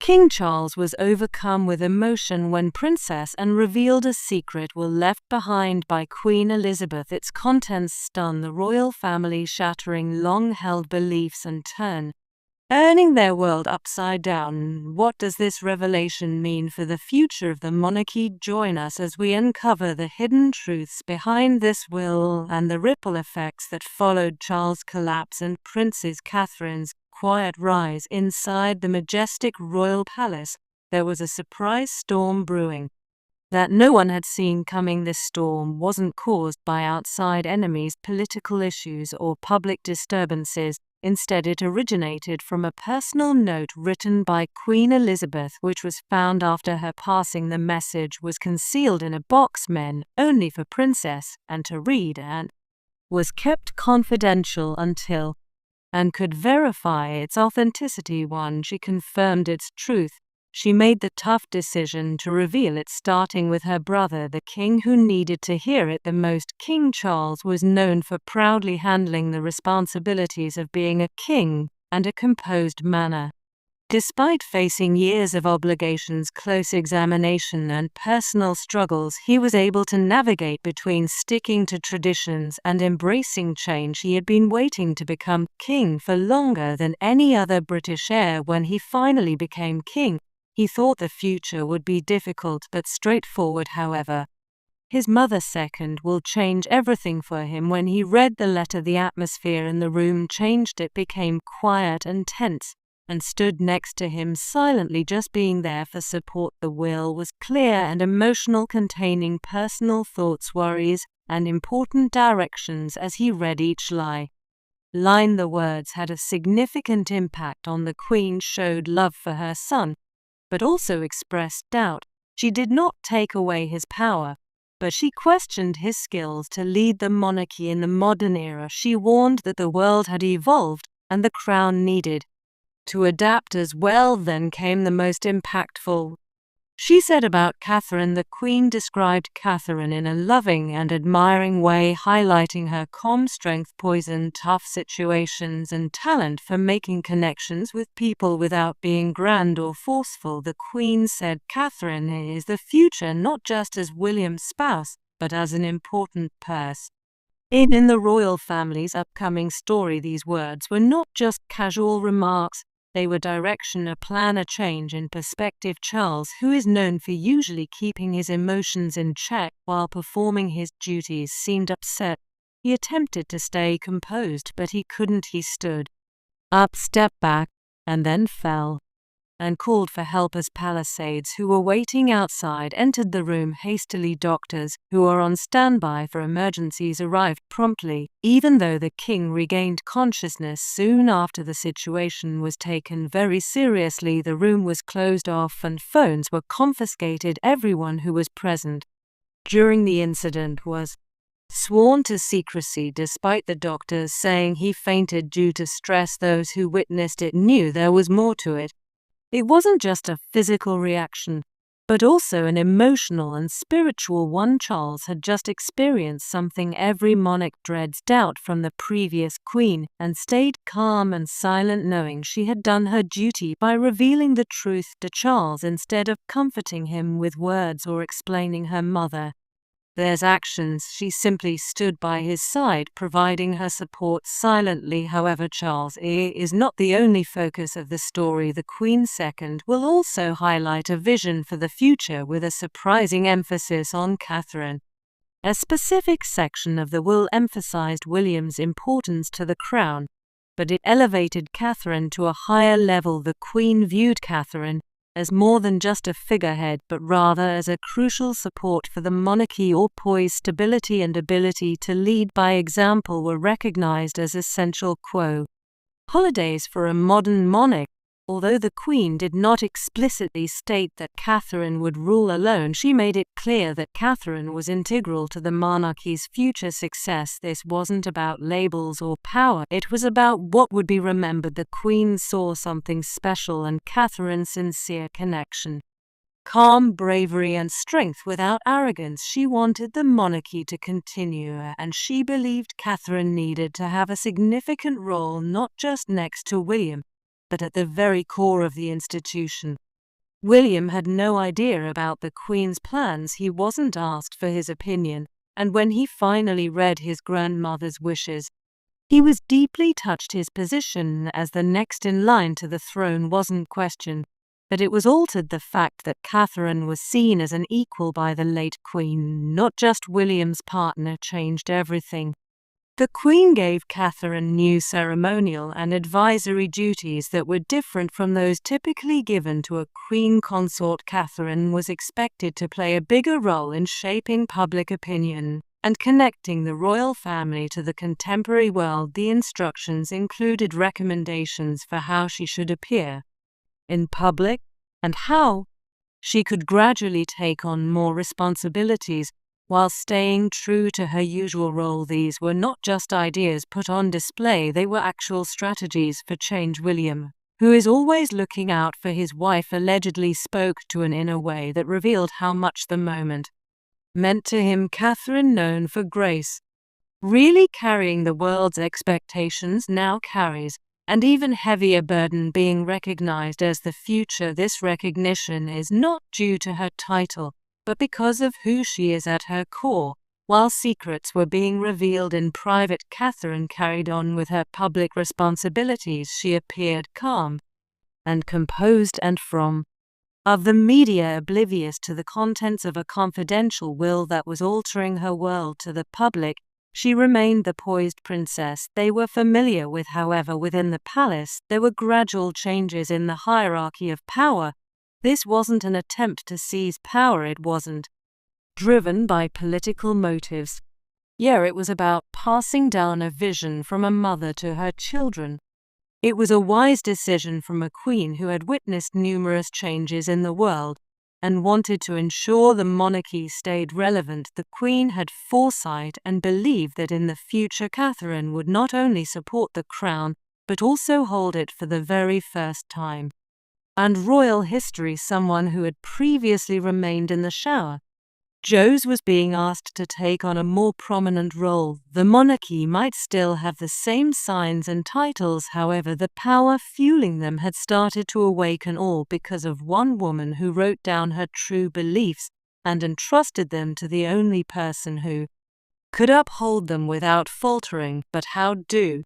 King Charles was overcome with emotion when Princess Anne revealed a secret will left behind by Queen Elizabeth. Its contents stunned the royal family, shattering long-held beliefs and turning their world upside down. What does this revelation mean for the future of the monarchy? Join us as we uncover the hidden truths behind this will and the ripple effects that followed Charles' collapse and Princess Catherine's quiet rise. Inside the majestic royal palace, there was a surprise storm brewing that no one had seen coming. This storm wasn't caused by outside enemies, political issues, or public disturbances. Instead, it originated from a personal note written by Queen Elizabeth, which was found after her passing. The message was concealed in a box meant only for Princess Anne to read and was kept confidential until Anne could verify its authenticity. Once she confirmed its truth, she made the tough decision to reveal it, starting with her brother, the king, who needed to hear it the most. King Charles was known for proudly handling the responsibilities of being a king and a composed manner. Despite facing years of obligations, close examination, and personal struggles, he was able to navigate between sticking to traditions and embracing change. He had been waiting to become king for longer than any other British heir. When he finally became king, he thought the future would be difficult but straightforward. However, his mother's second will change everything for him. When he read the letter, the atmosphere in the room changed. It became quiet and tense, and stood next to him silently, just being there for support. The will was clear and emotional, containing personal thoughts, worries, and important directions. As he read each line, the words had a significant impact on the Queen. Showed love for her son, but also expressed doubt. She did not take away his power, but she questioned his skills to lead the monarchy in the modern era. She warned that the world had evolved and the crown needed to adapt as well. Then came the most impactful. She said about Catherine. The Queen described Catherine in a loving and admiring way, highlighting her calm strength, poise in tough situations, and talent for making connections with people without being grand or forceful. The Queen said Catherine is the future, not just as William's spouse, but as an important person in the royal family's upcoming story. These words were not just casual remarks. They were direction, a plan, a change in perspective. Charles, who is known for usually keeping his emotions in check while performing his duties, seemed upset. He attempted to stay composed, but he couldn't. He stood up, stepped back, and then fell, and called for help as Palisades, who were waiting outside, entered the room hastily. Doctors, who are on standby for emergencies, arrived promptly. Even though the king regained consciousness soon after, the situation was taken very seriously. The room was closed off and phones were confiscated. Everyone who was present during the incident was sworn to secrecy, despite the doctors saying he fainted due to stress. Those who witnessed it knew there was more to it. It wasn't just a physical reaction, but also an emotional and spiritual one. Charles had just experienced something every monarch dreads: doubt from the previous queen, and stayed calm and silent, knowing she had done her duty by revealing the truth to Charles instead of comforting him with words or explaining her mother's actions. She simply stood by his side, providing her support silently. However, Charles is not the only focus of the story. The Queen's second will also highlight a vision for the future, with a surprising emphasis on Catherine. A specific section of the will emphasized William's importance to the crown, but it elevated Catherine to a higher level. The Queen viewed Catherine as more than just a figurehead, but rather as a crucial support for the monarchy. All poise, stability, and ability to lead by example were recognized as essential holidays for a modern monarch. Although the Queen did not explicitly state that Catherine would rule alone, she made it clear that Catherine was integral to the monarchy's future success. This wasn't about labels or power, it was about what would be remembered. The Queen saw something special in Catherine's sincere connection, calm, bravery, and strength without arrogance. She wanted the monarchy to continue, and she believed Catherine needed to have a significant role, not just next to William, but at the very core of the institution. William had no idea about the Queen's plans. He wasn't asked for his opinion, and when he finally read his grandmother's wishes, he was deeply touched. His position as the next in line to the throne wasn't questioned, but it was altered. The fact that Catherine was seen as an equal by the late Queen, not just William's partner, changed everything. The Queen gave Catherine new ceremonial and advisory duties that were different from those typically given to a Queen consort. Catherine was expected to play a bigger role in shaping public opinion and connecting the royal family to the contemporary world. The instructions included recommendations for how she should appear in public and how she could gradually take on more responsibilities while staying true to her usual role. These were not just ideas put on display, they were actual strategies for change. William, who is always looking out for his wife, allegedly spoke to an inner way that revealed how much the moment meant to him. Catherine, known for grace, really carrying the world's expectations, now carries an even heavier burden, being recognized as the future. This recognition is not due to her title, but because of who she is at her core. While secrets were being revealed in private, Catherine carried on with her public responsibilities. She appeared calm and composed, and from of the media, oblivious to the contents of a confidential will that was altering her world. To the public, she remained the poised princess they were familiar with. However, within the palace, there were gradual changes in the hierarchy of power. This wasn't an attempt to seize power. It wasn't driven by political motives. Yeah, it was about passing down a vision from a mother to her children. It was a wise decision from a queen who had witnessed numerous changes in the world and wanted to ensure the monarchy stayed relevant. The Queen had foresight and believed that in the future Catherine would not only support the crown, but also hold it for the very first time. And royal history, someone who had previously remained in the shower, Jose was being asked to take on a more prominent role. The monarchy might still have the same signs and titles, however, the power fueling them had started to awaken, all because of one woman who wrote down her true beliefs and entrusted them to the only person who could uphold them without faltering. But how do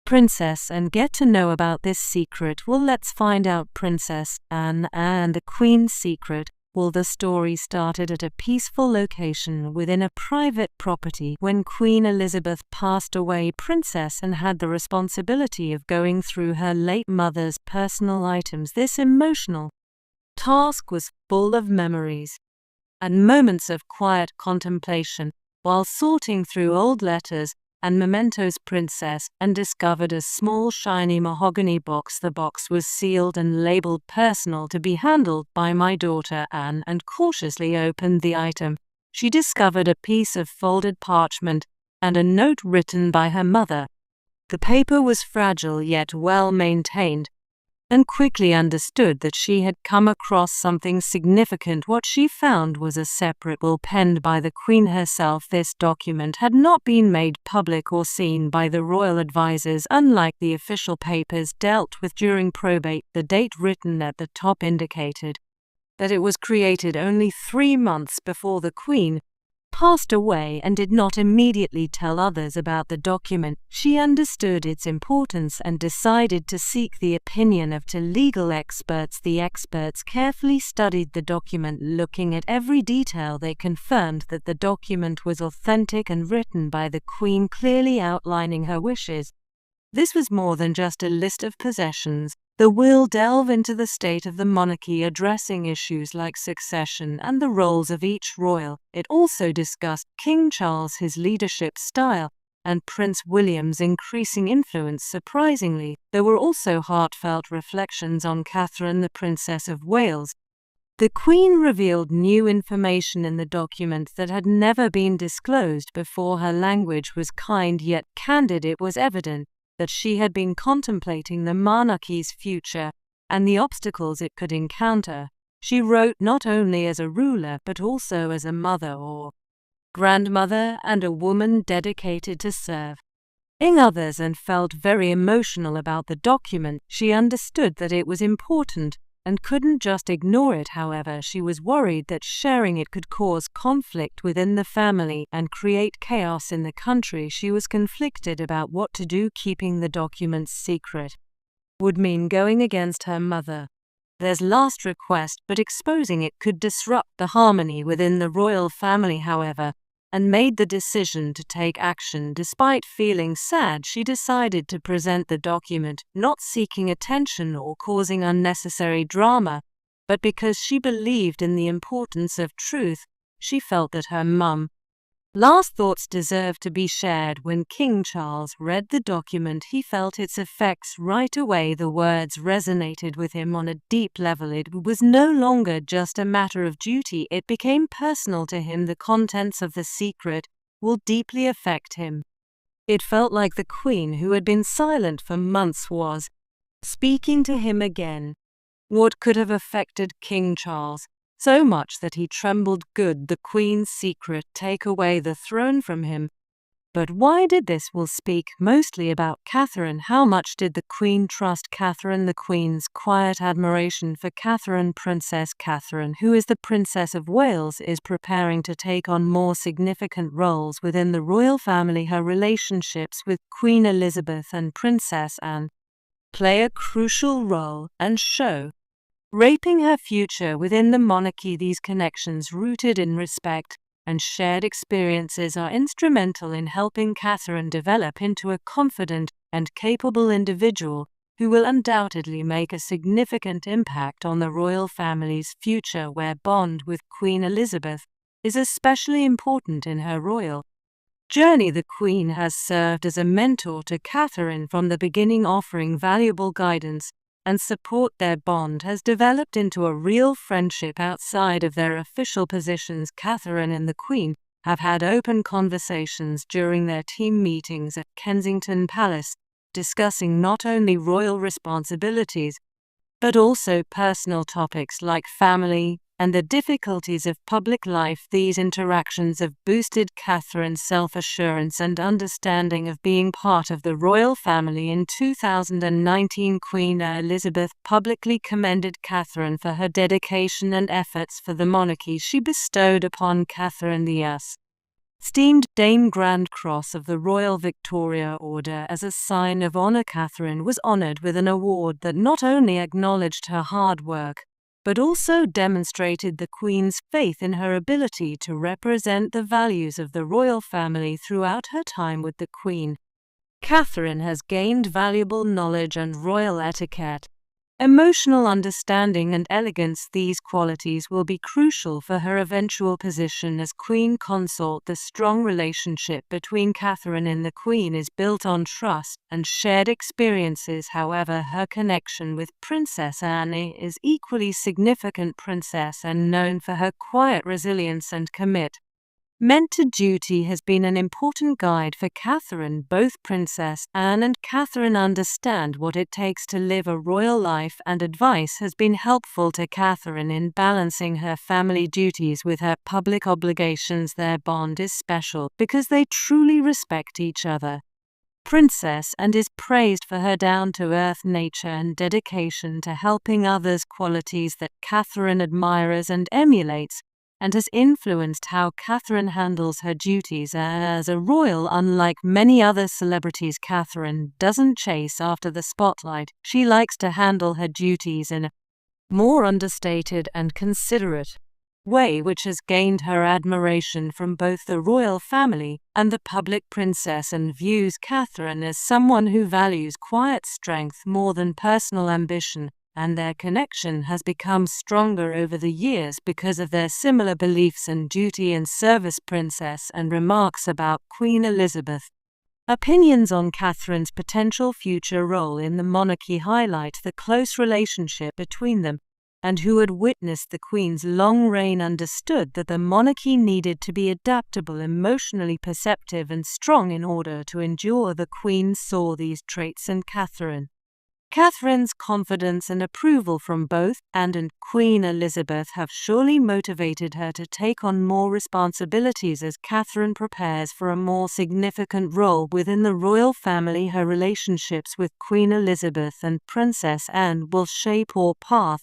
Princess Anne get to know about this secret? Well, let's find out. Princess Anne and the Queen's secret. Well, the story started at a peaceful location within a private property. When Queen Elizabeth passed away, Princess Anne had the responsibility of going through her late mother's personal items. This emotional task was full of memories and moments of quiet contemplation. While sorting through old letters and mementos, Princess Anne discovered a small shiny mahogany box. The box was sealed and labeled "Personal, to be handled by my daughter Anne," and cautiously opened the item. She discovered a piece of folded parchment and a note written by her mother. The paper was fragile yet well maintained, and quickly understood that she had come across something significant. What she found was a separate will penned by the Queen herself. This document had not been made public or seen by the royal advisors. Unlike the official papers dealt with during probate, the date written at the top indicated that it was created only 3 months before the Queen passed away, and did not immediately tell others about the document. She understood its importance and decided to seek the opinion of 2 legal experts. The experts carefully studied the document. Looking at every detail, they confirmed that the document was authentic and written by the Queen, clearly outlining her wishes. This was more than just a list of possessions. The will delved into the state of the monarchy, addressing issues like succession and the roles of each royal. It also discussed King Charles, his leadership style, and Prince William's increasing influence. Surprisingly, there were also heartfelt reflections on Catherine, the Princess of Wales. The Queen revealed new information in the document that had never been disclosed before. Her language was kind yet candid. It was evident that she had been contemplating the monarchy's future and the obstacles it could encounter. She wrote not only as a ruler but also as a mother or grandmother and a woman dedicated to serving others, and felt very emotional about the document. She understood that it was important and couldn't just ignore it. However, she was worried that sharing it could cause conflict within the family and create chaos in the country. She was conflicted about what to do. Keeping the documents secret would mean going against her mother. Their last request, but exposing it could disrupt the harmony within the royal family, however, and made the decision to take action. Despite feeling sad, she decided to present the document, not seeking attention or causing unnecessary drama, but because she believed in the importance of truth. She felt that her mum's last thoughts deserved to be shared. When King Charles read the document, he felt its effects right away. The words resonated with him on a deep level. It was no longer just a matter of duty, it became personal to him. The contents of the secret will deeply affect him. It felt like the Queen, who had been silent for months, was speaking to him again. What could have affected King Charles so much that he trembled? Could the Queen's secret take away the throne from him? But why did this? Will speak mostly about Catherine. How much did the Queen trust Catherine? The Queen's quiet admiration for Catherine. Princess Catherine, who is the Princess of Wales, is preparing to take on more significant roles within the royal family. Her relationships with Queen Elizabeth and Princess Anne play a crucial role and show raping her future within the monarchy. These connections, rooted in respect and shared experiences, are instrumental in helping Catherine develop into a confident and capable individual who will undoubtedly make a significant impact on the royal family's future. Their bond with Queen Elizabeth is especially important in her royal journey. The Queen has served as a mentor to Catherine from the beginning, offering valuable guidance and support. Their bond has developed into a real friendship outside of their official positions. Catherine and the Queen have had open conversations during their team meetings at Kensington Palace, discussing not only royal responsibilities, but also personal topics like family and the difficulties of public life. These interactions have boosted Catherine's self-assurance and understanding of being part of the royal family. In 2019, Queen Elizabeth publicly commended Catherine for her dedication and efforts for the monarchy. She bestowed upon Catherine the esteemed Dame Grand Cross of the Royal Victoria Order as a sign of honor. Catherine was honored with an award that not only acknowledged her hard work, but also demonstrated the Queen's faith in her ability to represent the values of the royal family. Throughout her time with the Queen, Catherine has gained valuable knowledge and royal etiquette, emotional understanding and elegance. These qualities will be crucial for her eventual position as Queen Consort. The strong relationship between Catherine and the Queen is built on trust and shared experiences. However, her connection with Princess Anne is equally significant. Princess Anne, known for her quiet resilience and commitment to duty, has been an important guide for Catherine. Both Princess Anne and Catherine understand what it takes to live a royal life, and advice has been helpful to Catherine in balancing her family duties with her public obligations. Their bond is special because they truly respect each other. Princess Anne is praised for her down-to-earth nature and dedication to helping others, qualities that Catherine admires and emulates, and has influenced how Catherine handles her duties as a royal. Unlike many other celebrities, Catherine doesn't chase after the spotlight. She likes to handle her duties in a more understated and considerate way, which has gained her admiration from both the royal family and the public. Princess Anne views Catherine as someone who values quiet strength more than personal ambition, and their connection has become stronger over the years because of their similar beliefs in duty and service. Princess Anne remarks about Queen Elizabeth. Opinions on Catherine's potential future role in the monarchy highlight the close relationship between them, and who had witnessed the Queen's long reign understood that the monarchy needed to be adaptable, emotionally perceptive, and strong in order to endure. The Queen saw these traits in Catherine. Catherine's confidence and approval from both Anne and Queen Elizabeth have surely motivated her to take on more responsibilities as Catherine prepares for a more significant role within the royal family. Her relationships with Queen Elizabeth and Princess Anne will shape her path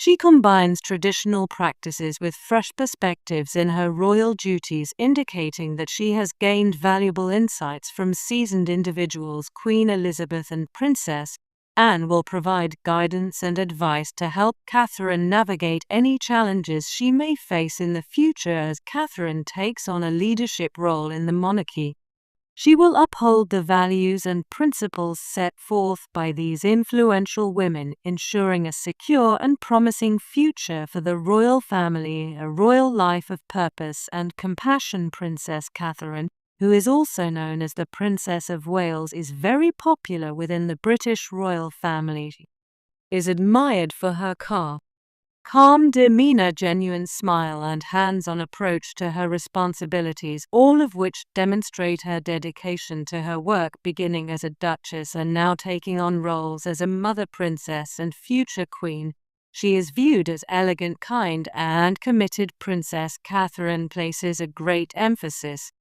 She combines traditional practices with fresh perspectives in her royal duties, indicating that she has gained valuable insights from seasoned individuals. Queen Elizabeth and Princess Anne will provide guidance and advice to help Catherine navigate any challenges she may face in the future as Catherine takes on a leadership role in the monarchy. She will uphold the values and principles set forth by these influential women, ensuring a secure and promising future for the royal family. A royal life of purpose and compassion. Princess Catherine, who is also known as the Princess of Wales, is very popular within the British royal family. She is admired for her calm demeanor, genuine smile, and hands-on approach to her responsibilities, all of which demonstrate her dedication to her work. Beginning as a duchess and now taking on roles as a mother, princess, and future queen, she is viewed as elegant, kind, and committed. Princess Catherine places a great emphasis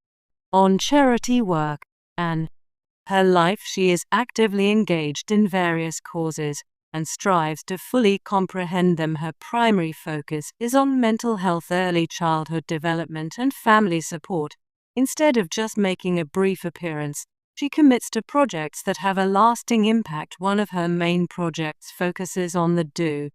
on charity work, and her life she is actively engaged in various causes and strives to fully comprehend them. Her primary focus is on mental health, early childhood development, and family support. Instead of just making a brief appearance, she commits to projects that have a lasting impact. One of her main projects focuses on the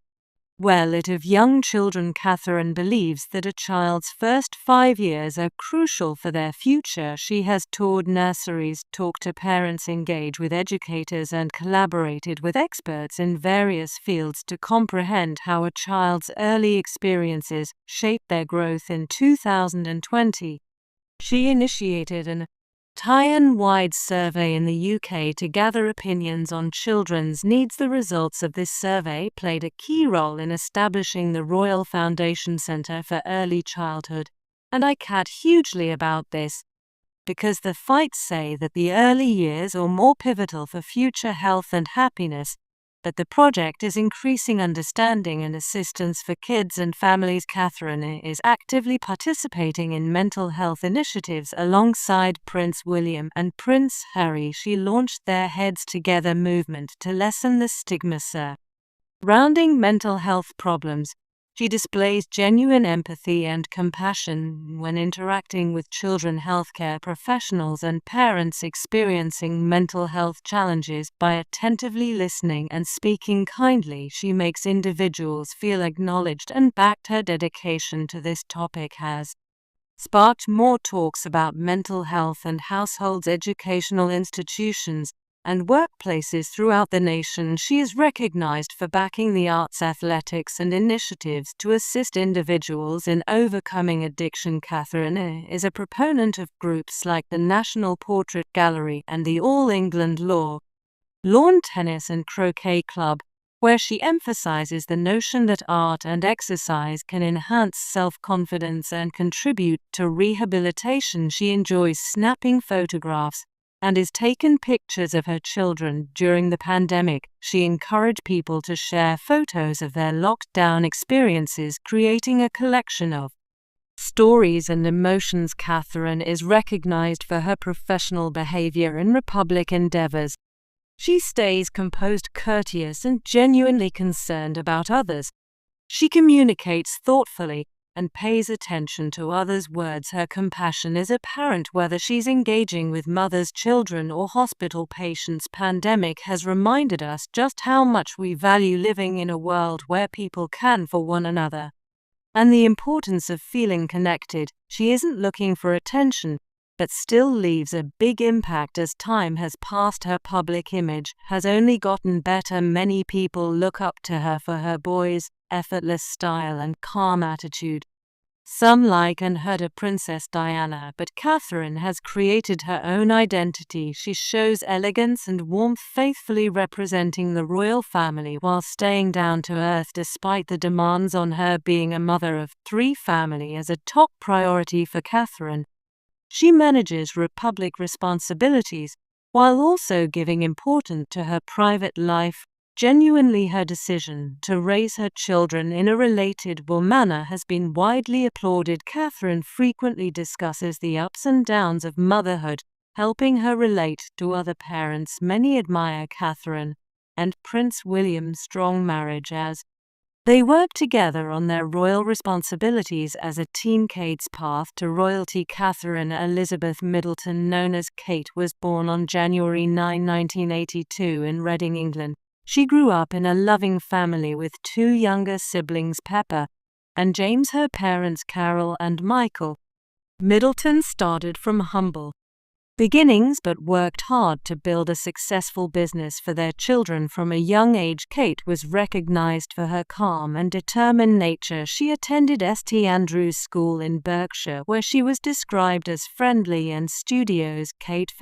well of young children. Catherine believes that a child's first 5 years are crucial for their future. She has toured nurseries, talked to parents, engaged with educators, and collaborated with experts in various fields to comprehend how a child's early experiences shape their growth. In 2020, she initiated an Italian-wide survey in the UK to gather opinions on children's needs. The results of this survey played a key role in establishing the Royal Foundation Centre for Early Childhood, and I care hugely about this, because the fights say that the early years are more pivotal for future health and happiness, but the project is increasing understanding and assistance for kids and families. Catherine is actively participating in mental health initiatives alongside Prince William and Prince Harry. She launched their Heads Together movement to lessen the stigma surrounding mental health problems. She displays genuine empathy and compassion when interacting with children, healthcare professionals, and parents experiencing mental health challenges. By attentively listening and speaking kindly, she makes individuals feel acknowledged and backed. Her dedication to this topic has sparked more talks about mental health in households, educational institutions, and workplaces throughout the nation. She is recognized for backing the arts, athletics, and initiatives to assist individuals in overcoming addiction. Catherine is a proponent of groups like the National Portrait Gallery and the All England Lawn Tennis and Croquet Club, where she emphasizes the notion that art and exercise can enhance self-confidence and contribute to rehabilitation. She enjoys snapping photographs and has taken pictures of her children. During the pandemic, she encouraged people to share photos of their lockdown experiences, creating a collection of stories and emotions. Catherine is recognized for her professional behavior in public endeavors. She stays composed, courteous, and genuinely concerned about others. She communicates thoughtfully and pays attention to others' words. Her compassion is apparent whether she's engaging with mothers, children, or hospital patients. Pandemic has reminded us just how much we value living in a world where people can for one another, and the importance of feeling connected. She isn't looking for attention, but still leaves a big impact as time has passed. Her public image has only gotten better. Many people look up to her for her poise, effortless style, and calm attitude. Some liken her to Princess Diana, but Catherine has created her own identity. She shows elegance and warmth, faithfully representing the royal family while staying down to earth despite the demands on her. Being a mother of 3 family is a top priority for Catherine. She manages public responsibilities while also giving importance to her private life. Genuinely, her decision to raise her children in a relatable manner has been widely applauded. Catherine frequently discusses the ups and downs of motherhood, helping her relate to other parents. Many admire Catherine and Prince William's strong marriage as They worked together on their royal responsibilities as a teen. Kate's path to royalty. Catherine Elizabeth Middleton, known as Kate, was born on January 9, 1982 in Reading, England. She grew up in a loving family with two younger siblings, Pepper and James. Her parents, Carol and Michael Middleton, started from humble beginnings but worked hard to build a successful business for their children from a young age. Kate was recognized for her calm and determined nature. She attended St Andrews School in Berkshire, where she was described as friendly and studious. Kate